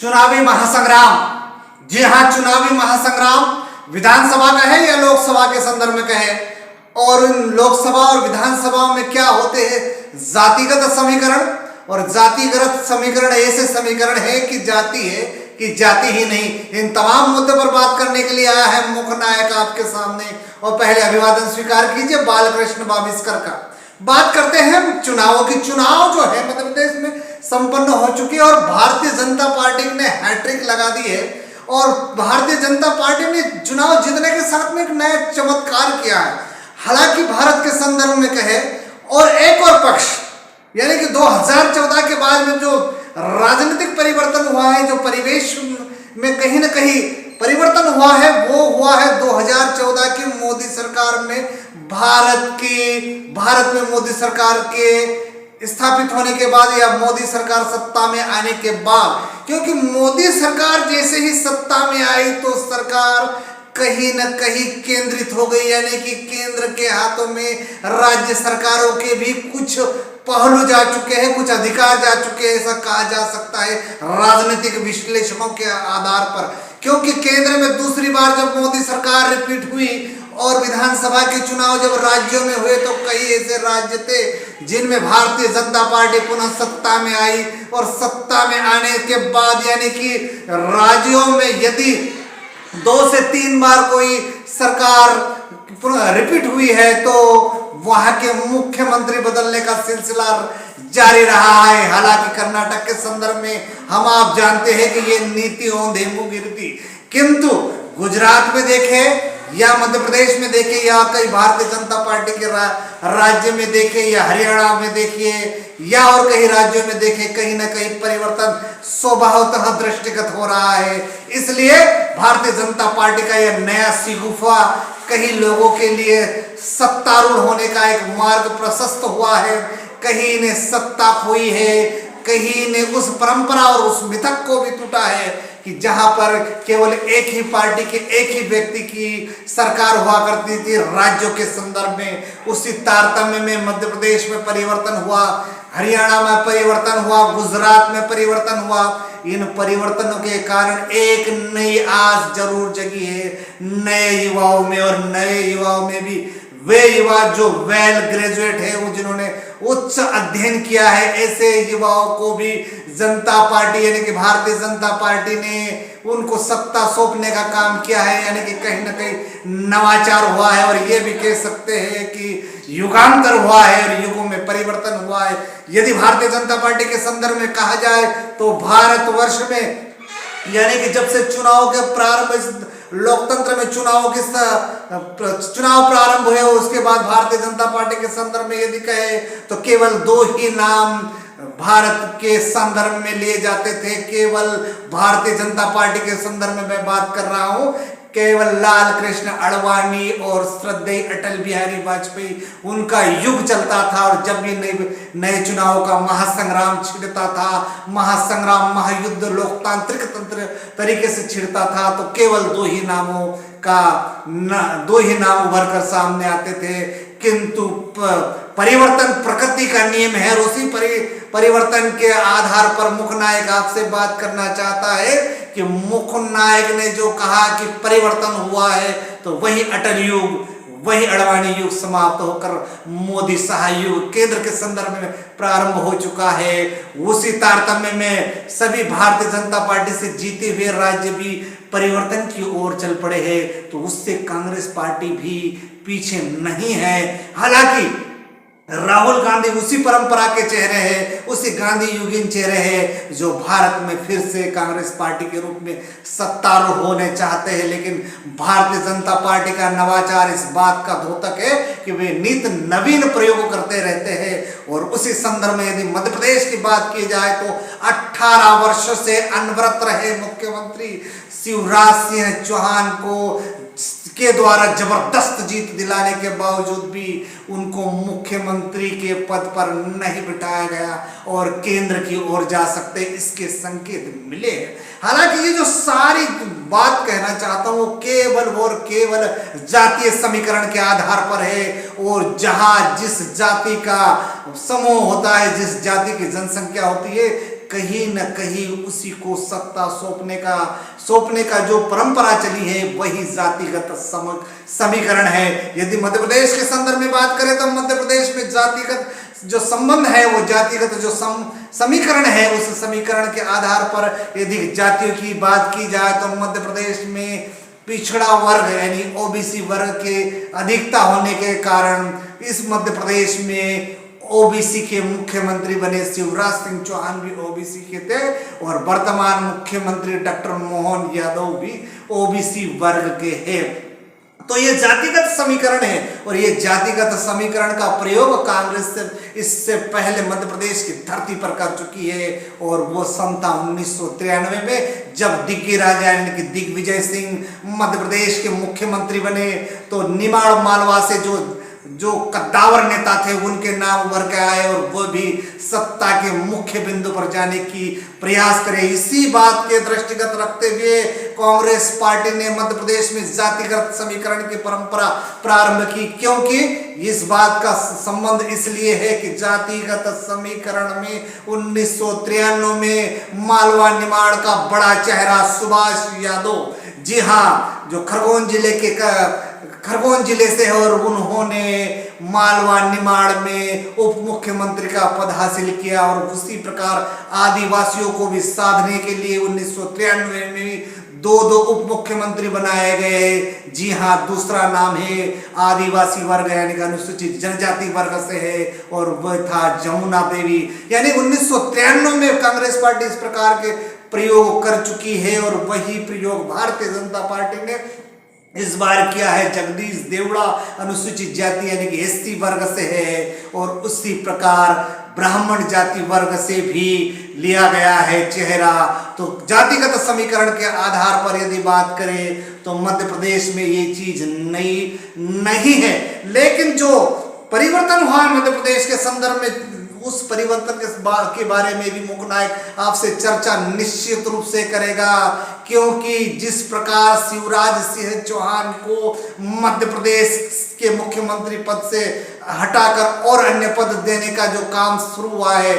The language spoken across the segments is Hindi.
चुनावी महासंग्राम। जी हां, चुनावी महासंग्राम विधानसभा का है या लोकसभा के संदर्भ में कहे। और इन लोकसभा और विधानसभाओं में क्या होते हैं, जातिगत समीकरण। और जातिगत समीकरण ऐसे समीकरण है कि जाति है कि जाति ही नहीं। इन तमाम मुद्दों पर बात करने के लिए आया है मुख्य नायक आपके सामने। और पहले अभिवादन स्वीकार कीजिए बालकृष्ण बाविस्कर का। बात करते हैं चुनावों की। चुनाव जो है मध्य प्रदेश में संपन्न हो चुकी है और भारतीय जनता पार्टी ने हैट्रिक लगा दी है। और भारतीय जनता पार्टी ने चुनाव जीतने के साथ में एक नया चमत्कार किया है। हालांकि भारत के संदर्भ में कहे और एक और पक्ष यानी कि 2014 के बाद में जो राजनीतिक परिवर्तन हुआ है, जो परिवेश में कहीं ना कहीं परिवर्तन हुआ है, वो हुआ है 2014 की मोदी सरकार में। भारत में मोदी सरकार के स्थापित होने के बाद या मोदी सरकार सत्ता में आने के बाद, क्योंकि मोदी सरकार जैसे ही सत्ता में आई तो सरकार कहीं न कहीं केंद्रित हो गई, यानी कि केंद्र के हाथों में राज्य सरकारों के भी कुछ पहलू जा चुके हैं, कुछ अधिकार जा चुके हैं, ऐसा कहा जा सकता है राजनीतिक विश्लेषणों के आधार पर। क्योंकि केंद्र में दूसरी बार जब मोदी सरकार रिपीट हुई और विधानसभा के चुनाव जब राज्यों में हुए तो कई ऐसे राज्य थे जिनमें भारतीय जनता पार्टी पुनः सत्ता में आई। और सत्ता में आने के बाद यानी कि राज्यों में यदि 2 से 3 बार कोई सरकार पुनः रिपीट हुई है तो वहां के मुख्यमंत्री बदलने का सिलसिला जारी रहा है। हालांकि कर्नाटक के संदर्भ में हम आप जानते हैं कि ये नीति औंधे मुंह गिरती, किंतु गुजरात में देखें या मध्य प्रदेश में देखिए या कई भारतीय जनता पार्टी के राज्य में देखिए या हरियाणा में देखिए या और कई राज्यों में देखिए, कहीं ना कहीं परिवर्तन स्वभावतः दृष्टिगत हो रहा है। इसलिए भारतीय जनता पार्टी का यह नया शिगुफा कहीं लोगों के लिए सत्तारूढ़ होने का एक मार्ग प्रशस्त हुआ है। कहीं ने सत्ता खोई है, कहीं ने उस परंपरा और उस मिथक को भी टूटा है कि जहां पर केवल एक ही पार्टी के एक ही व्यक्ति की सरकार हुआ करती थी राज्यों के संदर्भ में। उसी तारतम्य में मध्य प्रदेश में परिवर्तन हुआ, हरियाणा में परिवर्तन हुआ, गुजरात में परिवर्तन हुआ। इन परिवर्तनों के कारण एक नई आस जरूर जगी है नए युवाओं में। और नए युवाओं में भी वे युवा जो वेल ग्रेजुएट है, जिन्होंने उच्च अध्ययन किया है, ऐसे युवाओं को भी जनता पार्टी यानी कि भारतीय जनता पार्टी ने उनको सत्ता सौंपने का काम किया है। यानी कि कहीं ना कहीं नवाचार हुआ है और ये भी कह सकते हैं कि युगांतर हुआ है और युगों में परिवर्तन हुआ है। यदि भारतीय जनता पार्टी के संदर्भ में कहा जाए तो भारतवर्ष में यानी कि जब से चुनाव के प्रारंभ, लोकतंत्र में चुनाव प्रारंभ हुए उसके बाद भारतीय जनता पार्टी के संदर्भ में यदि कहे तो केवल 2 ही नाम भारत के संदर्भ में लिए जाते थे। केवल भारतीय जनता पार्टी के संदर्भ में मैं बात कर रहा हूं, केवल लाल कृष्ण आडवाणी और श्रद्धेय अटल बिहारी वाजपेयी, उनका युग चलता था। और जब भी नए चुनाव का महासंग्राम छिड़ता था, महासंग्राम महायुद्ध लोकतांत्रिक तंत्र तरीके से छिड़ता था तो केवल 2 ही नामों का 2 ही नाम उभर कर सामने आते थे। किंतु परिवर्तन प्रकृति का नियम है और उसी परिवर्तन के आधार पर मुख्य नायक आपसे बात करना चाहता है कि मुख्य नायक ने जो कहा कि परिवर्तन हुआ है तो वही अटल युग, वही आडवाणी युग समाप्त होकर मोदी शाह युग केंद्र के संदर्भ में प्रारंभ हो चुका है। उसी तारतम्य में सभी भारतीय जनता पार्टी से जीते हुए राज्य भी परिवर्तन की ओर चल पड़े हैं, तो उससे कांग्रेस पार्टी भी पीछे नहीं है। हालांकि राहुल गांधी उसी परंपरा के चेहरे हैं, उसी गांधी युगीन चेहरे हैं जो भारत में फिर से कांग्रेस पार्टी के रूप में सत्तारूढ़ होने चाहते हैं। लेकिन भारतीय जनता पार्टी का नवाचार इस बात का द्योतक है कि वे नित नवीन प्रयोग करते रहते हैं। और उसी संदर्भ में यदि मध्य प्रदेश की बात की जाए तो 18 वर्षों से अनवरत रहे मुख्यमंत्री शिवराज सिंह चौहान के द्वारा जबरदस्त जीत दिलाने के बावजूद भी उनको मुख्यमंत्री के पद पर नहीं बिठाया गया और केंद्र की ओर जा सकते इसके संकेत मिले हैं। हालांकि ये जो सारी बात कहना चाहता हूं वो केवल और केवल जातीय समीकरण के आधार पर है। और जहां जिस जाति का समूह होता है, जिस जाति की जनसंख्या होती है, कहीं न कहीं उसी को सत्ता सौंपने का जो परंपरा चली है वही जातिगत समीकरण है। यदि मध्य प्रदेश के संदर्भ में बात करें तो मध्य प्रदेश में जातिगत जो संबंध है, वो जातिगत जो समीकरण है, उस समीकरण के आधार पर यदि जातियों की बात की जाए तो मध्य प्रदेश में पिछड़ा वर्ग यानी ओबीसी वर्ग के अधिकता होने के कारण इस मध्य प्रदेश में ओबीसी के मुख्यमंत्री बने शिवराज सिंह चौहान भी ओबीसी के थे और वर्तमान मुख्यमंत्री डॉक्टर मोहन यादव भी ओबीसी वर्ग के हैं। तो ये जातिगत समीकरण है और ये जातिगत समीकरण का प्रयोग कांग्रेस से इससे पहले मध्य प्रदेश की धरती पर कर चुकी है और वो सन था 1993 में, जब दिग्गी राजा यानी कि दिग्विजय सिंह मध्य प्रदेश के मुख्यमंत्री बने तो निमाड़ मालवा से जो कद्दावर नेता थे उनके नाम उभर के आए और वो भी सत्ता के मुख्य बिंदु पर जाने की प्रयास करे। इसी बात के दृष्टिगत रखते हुए कांग्रेस पार्टी ने मध्य प्रदेश में जातिगत समीकरण की परंपरा प्रारंभ की, क्योंकि इस बात का संबंध इसलिए है कि जातिगत समीकरण में 1993 में मालवा निमाड़ का बड़ा चेहरा सुभाष यादव, जी हाँ, जो खरगोन जिले से है और उन्होंने मालवा निमाड़ में उप मुख्यमंत्री का पद हासिल किया और उसी प्रकार आदिवासियों को भी साधने के लिए 1993 में दो उप मुख्यमंत्री बनाए गए। जी हाँ, दूसरा नाम है आदिवासी वर्ग यानी कि अनुसूचित जनजाति वर्ग से है और वह था जमुना देवी। यानी 1993 में कांग्रेस पार्टी इस प्रकार के प्रयोग कर चुकी है और वही प्रयोग भारतीय जनता पार्टी ने इस बार किया है। जगदीश देवड़ा अनुसूचित जाति यानी कि एसटी वर्ग से है और उसी प्रकार ब्राह्मण जाति वर्ग से भी लिया गया है चेहरा। तो जातिगत समीकरण के आधार पर यदि बात करें तो मध्य प्रदेश में ये चीज नहीं है, लेकिन जो परिवर्तन हुआ मध्य प्रदेश के संदर्भ में उस परिवर्तन के बारे में भी मुकुल नायक आपसे चर्चा निश्चित रूप से करेगा, क्योंकि जिस प्रकार शिवराज सिंह चौहान को मध्य प्रदेश के मुख्यमंत्री पद से हटाकर और अन्य पद देने का जो काम शुरू हुआ है,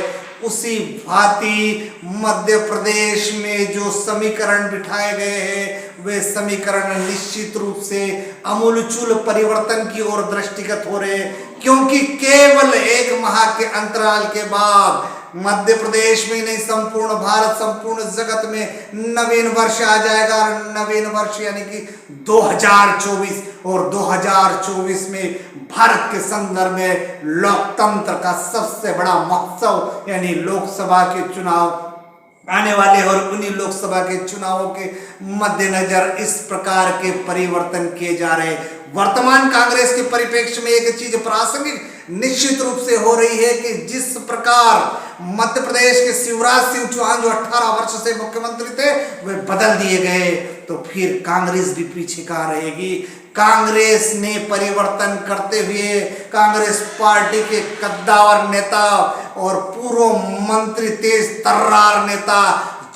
उसी भांति मध्य प्रदेश में जो समीकरण बिठाए गए हैं वे समीकरण निश्चित रूप से आमूलचूल परिवर्तन की ओर दृष्टिगत हो रहे हैं, क्योंकि केवल एक माह के अंतराल के बाद मध्य प्रदेश में नहीं संपूर्ण भारत संपूर्ण जगत में नवीन वर्ष आ जाएगा। और नवीन वर्ष यानी कि 2024 और 2024 में भारत के संदर्भ में लोकतंत्र का सबसे बड़ा महोत्सव यानी लोकसभा के चुनाव आने वाले और उन्हीं लोकसभा के चुनावों के मद्देनजर इस प्रकार के परिवर्तन किए जा रहे हैं। वर्तमान कांग्रेस के परिप्रेक्ष्य में एक चीज प्रासंगिक निश्चित रूप से हो रही है कि जिस प्रकार मध्य प्रदेश के शिवराज सिंह चौहान जो 18 वर्ष से मुख्यमंत्री थे वे बदल दिए गए, तो फिर कांग्रेस भी पीछे कहाँ रहेगी। कांग्रेस ने परिवर्तन करते हुए कांग्रेस पार्टी के कद्दावर नेता और पूर्व मंत्री तेज तर्रार नेता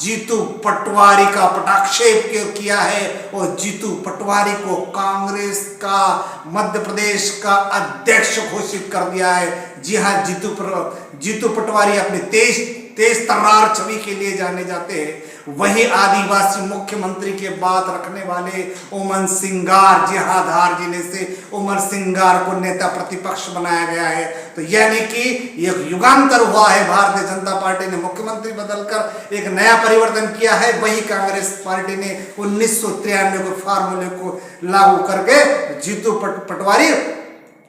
जीतू पटवारी का पटाक्षेप किया है और जीतू पटवारी को कांग्रेस का मध्य प्रदेश का अध्यक्ष घोषित कर दिया है। जी हाँ, जीतू पटवारी अपने तेज तर्रार छवि के लिए जाने जाते हैं। वही आदिवासी मुख्यमंत्री के बात रखने वाले उमर सिंगार, जी हाँ, धार जिले से उमर सिंगार को नेता प्रतिपक्ष बनाया गया है। तो यानी कि एक युगांतर हुआ है, भारतीय जनता पार्टी ने मुख्यमंत्री बदलकर एक नया परिवर्तन किया है। वही कांग्रेस पार्टी ने 1993 के फार्मूले को लागू करके जीतू पटवारी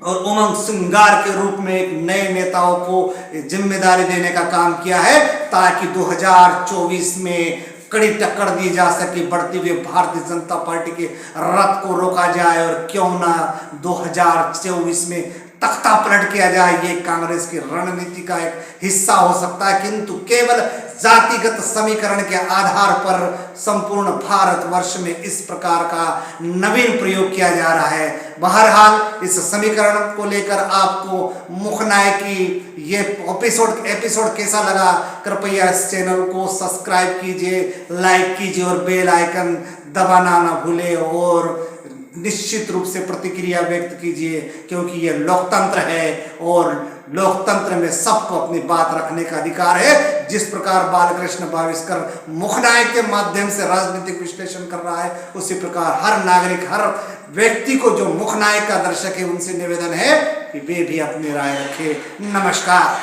और उमंग सिंगार के रूप में एक नए नेताओं को जिम्मेदारी देने का काम किया है, ताकि 2024 में कड़ी टक्कर दी जा सके, बढ़ती हुई भारतीय जनता पार्टी के रथ को रोका जाए और क्यों ना 2024 में तख्ता पलट किया जाए। ये कांग्रेस की रणनीति का एक हिस्सा हो सकता है, किंतु केवल जातिगत समीकरण के आधार पर संपूर्ण भारतवर्ष में इस प्रकार का नवीन प्रयोग किया जा रहा है। बहरहाल इस समीकरण को लेकर आपको मुकुल नायक की ये एपिसोड कैसा लगा, कृपया इस चैनल को सब्सक्राइब कीजिए, लाइक कीजिए और बेल आइकन दबाना ना भूले और निश्चित रूप से प्रतिक्रिया व्यक्त कीजिए, क्योंकि ये लोकतंत्र है और लोकतंत्र में सबको अपनी बात रखने का अधिकार है। जिस प्रकार बालकृष्ण भाविस्कर मुखनायक के माध्यम से राजनीतिक विश्लेषण कर रहा है, उसी प्रकार हर नागरिक, हर व्यक्ति को जो मुखनायक का दर्शक है, उनसे निवेदन है कि वे भी अपनी राय रखें। नमस्कार।